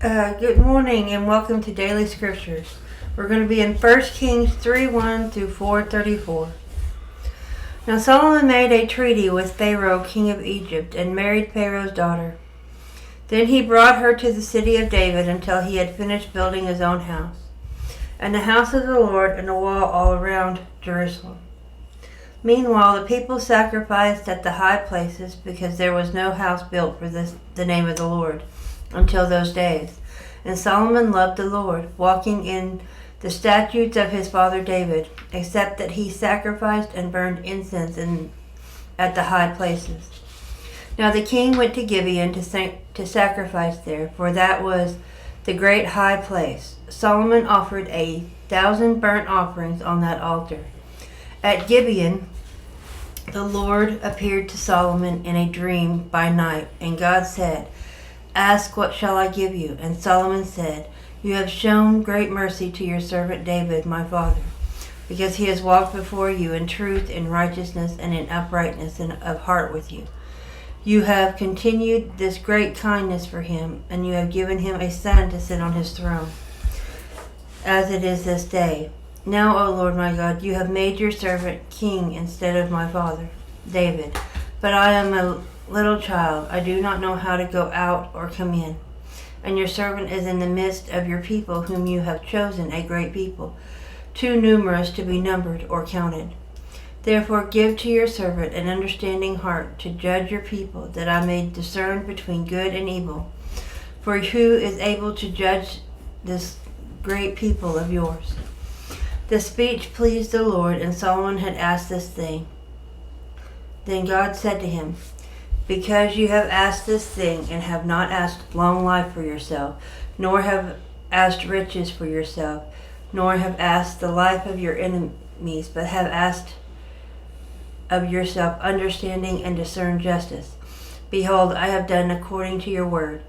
Good morning and welcome to Daily Scriptures. We're going to be in 1 Kings 3:1 through 4:34. Now Solomon made a treaty with Pharaoh, king of Egypt, and married Pharaoh's daughter. Then he brought her to the city of David until he had finished building his own house, and the house of the Lord and the wall all around Jerusalem. Meanwhile, the people sacrificed at the high places because there was no house built for the name of the Lord until those days. And Solomon loved the Lord, walking in the statutes of his father David, except that he sacrificed and burned incense at the high places. Now the king went to Gibeon to sacrifice there, for that was the great high place. Solomon offered 1,000 burnt offerings on that altar. At Gibeon, the Lord appeared to Solomon in a dream by night, and God said, "Ask, what shall I give you?" And Solomon said, "You have shown great mercy to your servant David, my father, because he has walked before you in truth, in righteousness, and in uprightness of heart with you. You have continued this great kindness for him, and you have given him a son to sit on his throne, as it is this day. Now, O Lord my God, you have made your servant king instead of my father, David. But I am a little child. I do not know how to go out or come in. And your servant is in the midst of your people, whom you have chosen, a great people, too numerous to be numbered or counted. Therefore give to your servant an understanding heart to judge your people, that I may discern between good and evil. For who is able to judge this great people of yours?" The speech pleased the Lord, and Solomon had asked this thing. Then God said to him, "Because you have asked this thing, and have not asked long life for yourself, nor have asked riches for yourself, nor have asked the life of your enemies, but have asked of yourself understanding and discern justice, behold, I have done according to your word.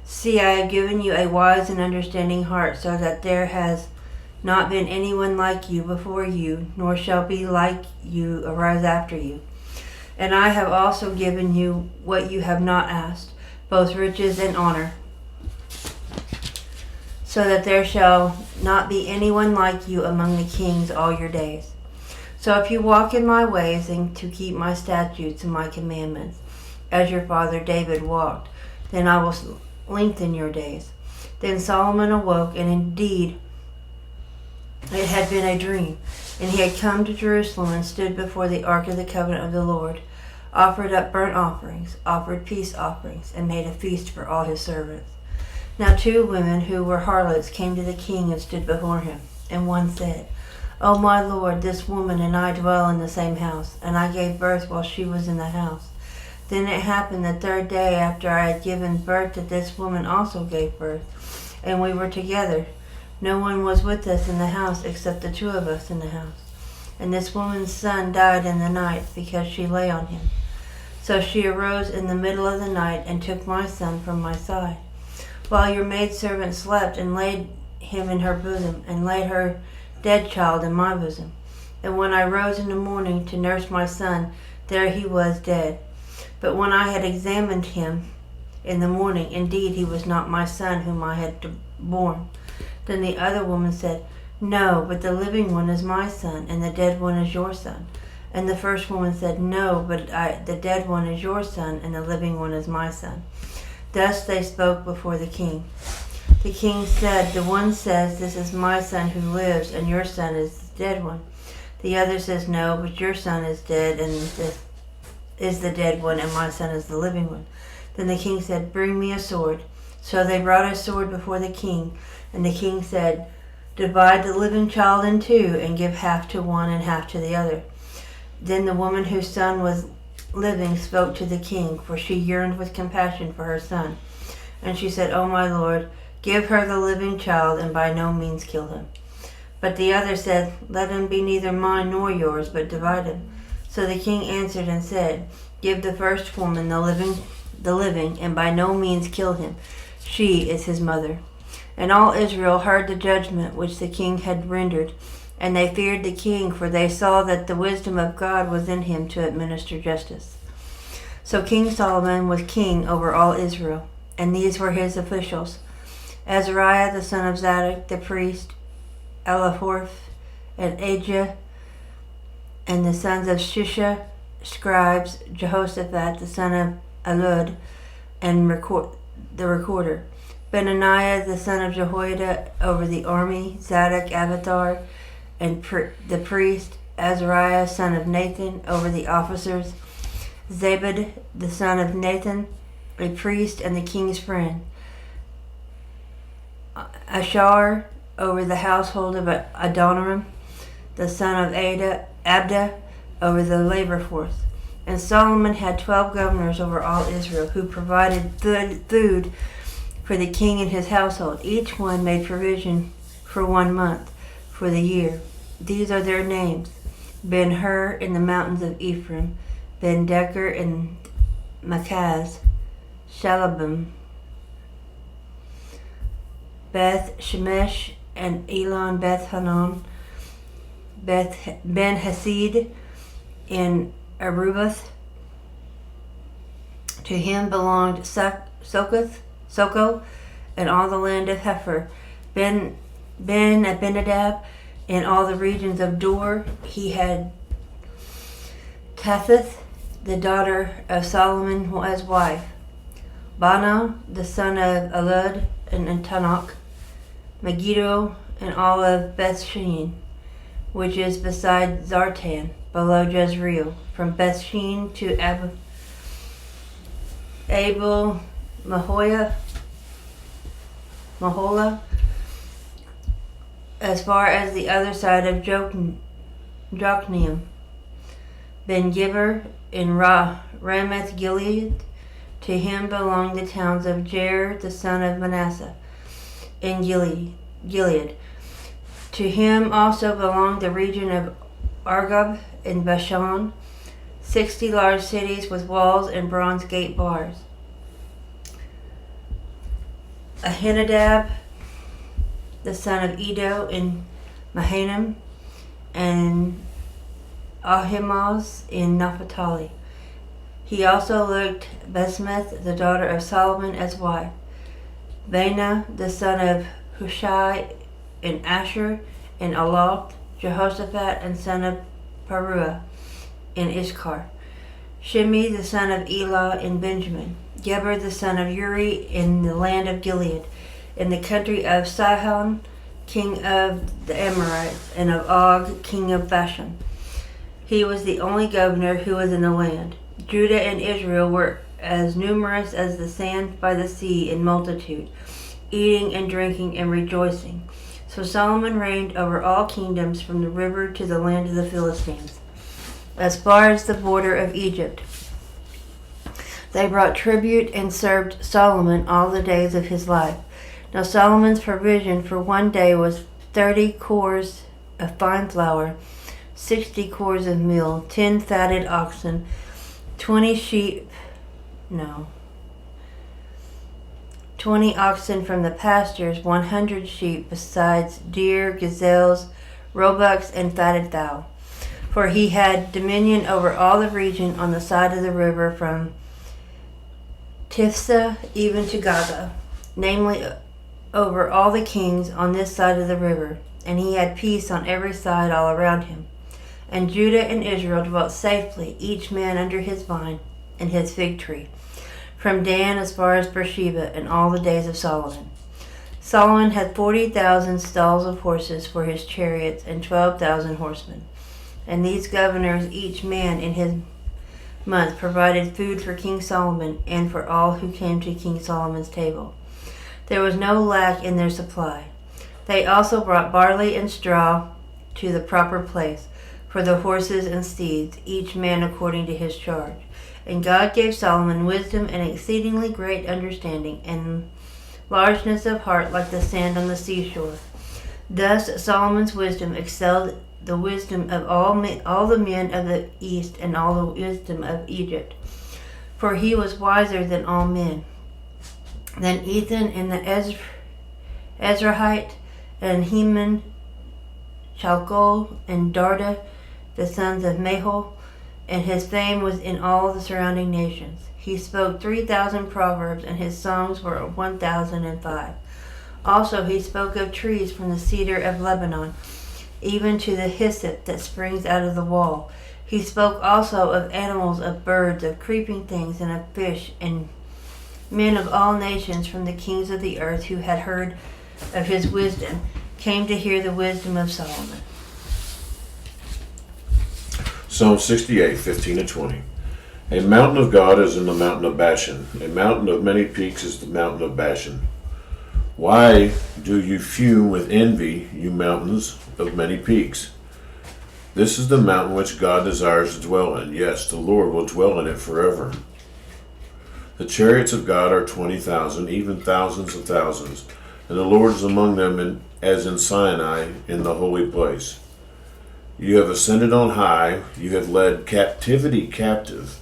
See, I have given you a wise and understanding heart, so that there has not been anyone like you before you, nor shall be like you arise after you. And I have also given you what you have not asked, both riches and honor, so that there shall not be anyone like you among the kings all your days. So if you walk in my ways and to keep my statutes and my commandments, as your father David walked, then I will lengthen your days." Then Solomon awoke, and indeed it had been a dream, and he had come to Jerusalem and stood before the ark of the covenant of the Lord, offered up burnt offerings, offered peace offerings, and made a feast for all his servants. Now 2 women who were harlots came to the king and stood before him, and one said, "O my lord, this woman and I dwell in the same house, and I gave birth while she was in the house. Then it happened the 3rd day after I had given birth that this woman also gave birth, and we were together. No one was with us in the house except the 2 of us in the house. And this woman's son died in the night because she lay on him. So she arose in the middle of the night and took my son from my side, while your maidservant slept, and laid him in her bosom, and laid her dead child in my bosom. And when I rose in the morning to nurse my son, there he was dead. But when I had examined him in the morning, indeed he was not my son whom I had born." Then the other woman said, "No, but the living one is my son, and the dead one is your son." And the first woman said, "No, but the dead one is your son, and the living one is my son." Thus they spoke before the king. The king said, "The one says, 'This is my son who lives, and your son is the dead one.' The other says, 'No, but your son is dead, and this is the dead one, and my son is the living one.' Then the king said, 'Bring me a sword.' So they brought a sword before the king, and the king said, 'Divide the living child in 2, and give half to one and half to the other.' Then the woman whose son was living spoke to the king, for she yearned with compassion for her son. And she said, 'O my lord, give her the living child, and by no means kill him.' But the other said, 'Let him be neither mine nor yours, but divide him.' So the king answered and said, 'Give the first woman the living, and by no means kill him. She is his mother.' And all Israel heard the judgment which the king had rendered, and they feared the king, for they saw that the wisdom of God was in him to administer justice. So King Solomon was king over all Israel, and these were his officials: Azariah the son of Zadok the priest, Elihoreph, and Ajah, and the sons of Shisha, scribes, Jehoshaphat the son of Elud, and the recorder, Benaniah the son of Jehoiada over the army, Zadok, Abiathar, and the priest, Azariah son of Nathan over the officers, Zabad the son of Nathan, a priest and the king's friend, Ashar over the household of Adoniram, the son of Abda over the labor force. And Solomon had 12 governors over all Israel, who provided food for the king and his household. Each one made provision for 1 month for the year. These are their names: Ben-Hur in the mountains of Ephraim, Ben-Decker in Makaz, Shalabim, Beth Shemesh and Elon Beth Hanan, Ben Hasid in Arubath. To him belonged Sokoth and all the land of Hepher. Ben Abinadab in all the regions of Dor. He had Tathith, the daughter of Solomon, as wife. Bana, the son of Elud and Tanakh. Megiddo and all of Bethshean, which is beside Zartan, below Jezreel, from Bethshean to Abel Mahola, as far as the other side of Jokneam. Ben-Gibber in Ramoth Gilead. To him belonged the towns of Jair, the son of Manasseh, in Gilead. To him also belonged the region of Argob in Bashan, 60 large cities with walls and bronze gate bars. Ahinadab, the son of Edo in Mahanaim, and Ahimaaz in Naphtali. He also looked Basemath, the daughter of Solomon, as wife. Bana, the son of Hushai in Asher, in Aloth, Jehoshaphat, and son of Paruah in Ishkar. Shimi, the son of Elah, in Benjamin. Geber, the son of Uri, in the land of Gilead, in the country of Sihon, king of the Amorites, and of Og, king of Bashan. He was the only governor who was in the land. Judah and Israel were as numerous as the sand by the sea in multitude, eating and drinking and rejoicing. So Solomon reigned over all kingdoms from the river to the land of the Philistines, as far as the border of Egypt. They brought tribute and served Solomon all the days of his life. Now Solomon's provision for 1 day was 30 cores of fine flour, 60 cores of meal, 10 fatted oxen, 20 oxen from the pastures, 100 sheep, besides deer, gazelles, roebucks, and fatted fowl. For he had dominion over all the region on the side of the river from Tifsa even to Gaza, namely over all the kings on this side of the river, and he had peace on every side all around him. And Judah and Israel dwelt safely, each man under his vine and his fig tree, from Dan as far as Beersheba, in all the days of Solomon. Solomon had 40,000 stalls of horses for his chariots, and 12,000 horsemen. And these governors, each man in his month, provided food for King Solomon and for all who came to King Solomon's table. There was no lack in their supply. They also brought barley and straw to the proper place for the horses and steeds, each man according to his charge. And God gave Solomon wisdom and exceedingly great understanding, and largeness of heart like the sand on the seashore. Thus Solomon's wisdom excelled the wisdom of all the men of the east and all the wisdom of Egypt. For he was wiser than all men. Then Ethan and the Ezrahite, and Heman, Chalcol, and Darda, the sons of Mahol, and his fame was in all the surrounding nations. He spoke 3,000 proverbs, and his songs were 1,005. Also he spoke of trees from the cedar of Lebanon, even to the hyssop that springs out of the wall. He spoke also of animals, of birds, of creeping things, and of fish, and men of all nations from the kings of the earth who had heard of his wisdom came to hear the wisdom of Solomon. Psalm 68, 15-20. A mountain of God is in the mountain of Bashan. A mountain of many peaks is the mountain of Bashan. Why do you fume with envy, you mountains of many peaks? This is the mountain which God desires to dwell in. Yes, the Lord will dwell in it forever. The chariots of God are 20,000, even thousands of thousands, and the Lord is among them as in Sinai in the holy place. You have ascended on high, you have led captivity captive.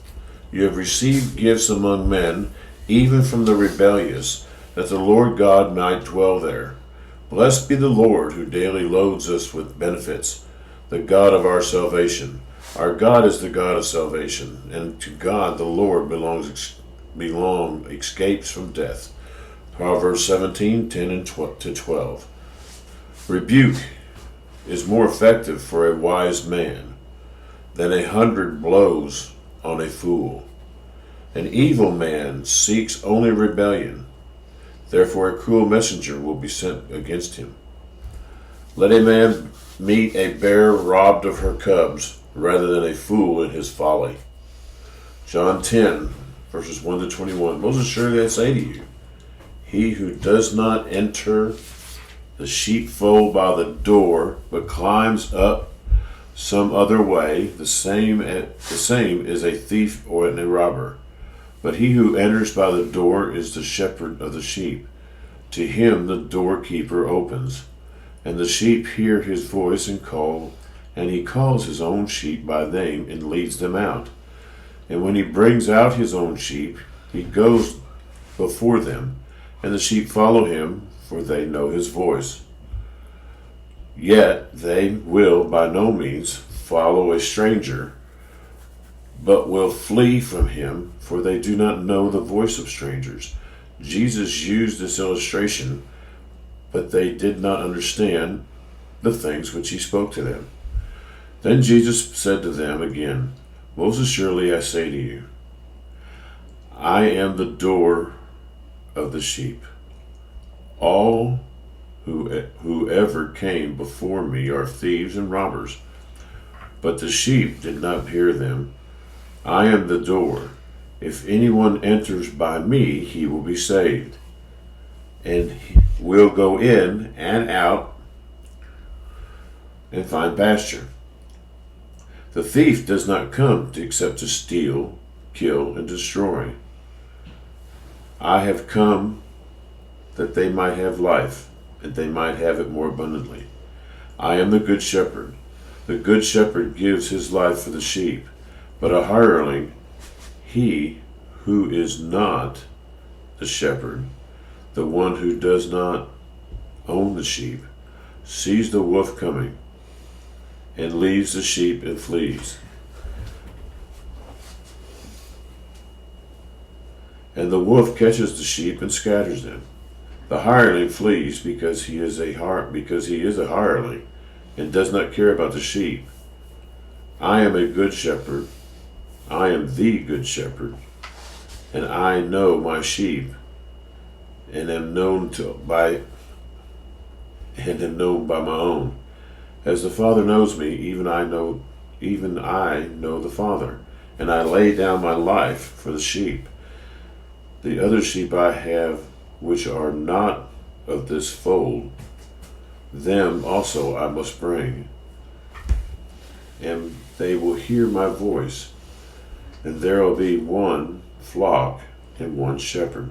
You have received gifts among men, even from the rebellious, that the Lord God might dwell there. Blessed be the Lord who daily loads us with benefits, the God of our salvation. Our God is the God of salvation, and to God the Lord escapes from death. Proverbs 17, 10-12. Rebuke is more effective for a wise man than 100 blows on a fool. An evil man seeks only rebellion. Therefore a cruel messenger will be sent against him. Let a man meet a bear robbed of her cubs rather than a fool in his folly. John 10, verses 1-21. Most assuredly I say to you, he who does not enter the sheepfold by the door, but climbs up some other way, the same is a thief or a robber. But he who enters by the door is the shepherd of the sheep. To him the doorkeeper opens, and the sheep hear his voice and he calls his own sheep by name and leads them out. And when he brings out his own sheep, he goes before them, and the sheep follow him, for they know his voice. Yet they will by no means follow a stranger, but will flee from him, for they do not know the voice of strangers. Jesus used this illustration, but they did not understand the things which he spoke to them. Then Jesus said to them again, most assuredly I say to you, I am the door of the sheep. All whoever came before me are thieves and robbers, but the sheep did not hear them. I am the door. If anyone enters by me, he will be saved, and will go in and out and find pasture. The thief does not come except to steal, kill, and destroy. I have come that they might have life, and they might have it more abundantly. I am the good shepherd. The good shepherd gives his life for the sheep, but a hireling, he who is not the shepherd, the one who does not own the sheep, sees the wolf coming, and leaves the sheep and flees. And the wolf catches the sheep and scatters them. The hireling flees because he is a hireling, and does not care about the sheep. I am a good shepherd. I am the good shepherd, and I know my sheep, and am known by my own. As the Father knows me, even I know the Father, and I lay down my life for the sheep. The other sheep I have, which are not of this fold, them also I must bring, and they will hear my voice, and there will be one flock and one shepherd.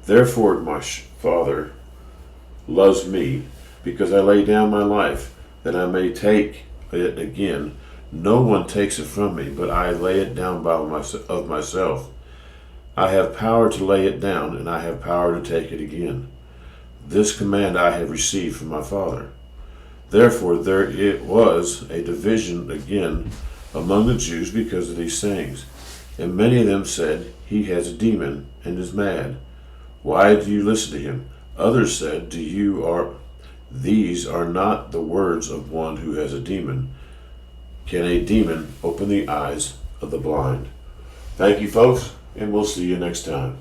Therefore my Father loves me, because I lay down my life, that I may take it again. No one takes it from me, but I lay it down of myself. I have power to lay it down, and I have power to take it again. This command I have received from my Father. Therefore there it was a division again among the Jews because of these things. And many of them said, he has a demon and is mad. Why do you listen to him? Others said, These are not the words of one who has a demon. Can a demon open the eyes of the blind? Thank you, folks, and we'll see you next time.